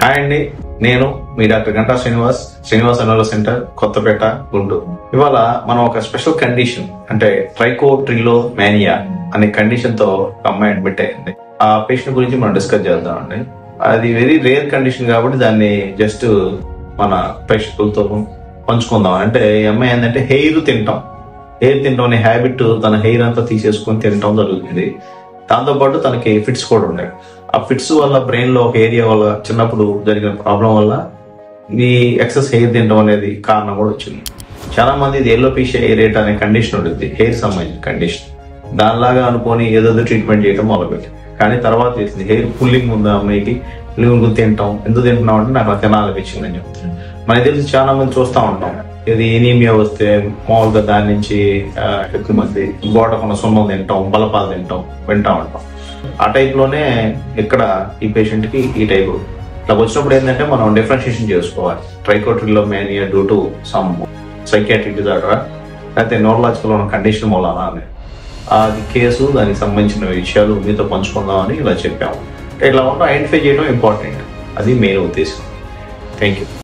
Hi అండి, నేను మీ doctor Ganta Srinivas enrol centre, Kothapeta, Guntur. ఇవాళ మనం ఒక స్పెషల్ కండిషన్ అంటే ట్రైకోట్రిలోమానియా అనే కండిషన్ తో అమ్మాయి అడ్మిట్ అయ్యింది. ఆ పేషెంట్ గురించి మనం డిస్కస్ చేద్దామండి. అది వెరీ రేర్ కండిషన్ కాబట్టి దాన్ని జస్ట్ మన ప్రేక్షకులతో పంచుకుందాం. అంటే ఈ అమ్మాయి ఏంటంటే హెయిర్ తింటాం అనే హ్యాబిట్, తన హెయిర్ అంతా తీసేసుకొని తినటం జరుగుతుంది. దాంతోపాటు తనకి ఫిట్స్ కూడా ఉన్నాయి. ఆ ఫిట్స్ వల్ల బ్రెయిన్ లో ఒక ఏరియా వల్ల చిన్నప్పుడు జరిగిన ప్రాబ్లం వల్ల ఈ ఎక్సెస్ హెయిర్ తినడం అనేది కారణం కూడా వచ్చింది. చాలా మంది ఇది ఎలోపీషియా ఏరియేటా అనే కండిషన్ ఉంటుంది, హెయిర్ సంబంధించిన కండిషన్. దానిలాగా అనుకొని ఏదో ట్రీట్మెంట్ చేయడం మొదలుపెట్టి, కానీ తర్వాత తెలిసింది హెయిర్ పుల్లింగ్ ఉంది అమ్మాయికి. పుల్లింగ్ తింటాం, ఎందుకు తింటున్నాం అంటే నాకు తినాలనిపించింది అని చెప్తాను. మనకి తెలిసి చాలా మంది చూస్తూ ఉంటాం, ఇది ఎనీమియా వస్తే మామూలుగా దాని నుంచి ఎక్కువ మంది గోడకున్న సున్నం తింటాం, బలపాలు తింటాం, వింటా ఉంటాం. ఆ టైప్ లోనే ఇక్కడ ఈ పేషెంట్ కి ఈ టైప్ ఇట్లా వచ్చినప్పుడు ఏంటంటే మనం డిఫరెన్షియేషన్ చేసుకోవాలి. Trichotillomania due to some psychiatric disorder, లేకపోతే న్యూరలాజికల్ ఉన్న కండిషన్ మూలానా అని అది కేసు, దానికి సంబంధించిన విషయాలు మీతో పంచుకుందామని ఇలా చెప్పాము. ఇట్లా ఉన్న ఐడెంటిఫై చేయడం ఇంపార్టెంట్, అది మెయిన్ ఉద్దేశం. Thank you.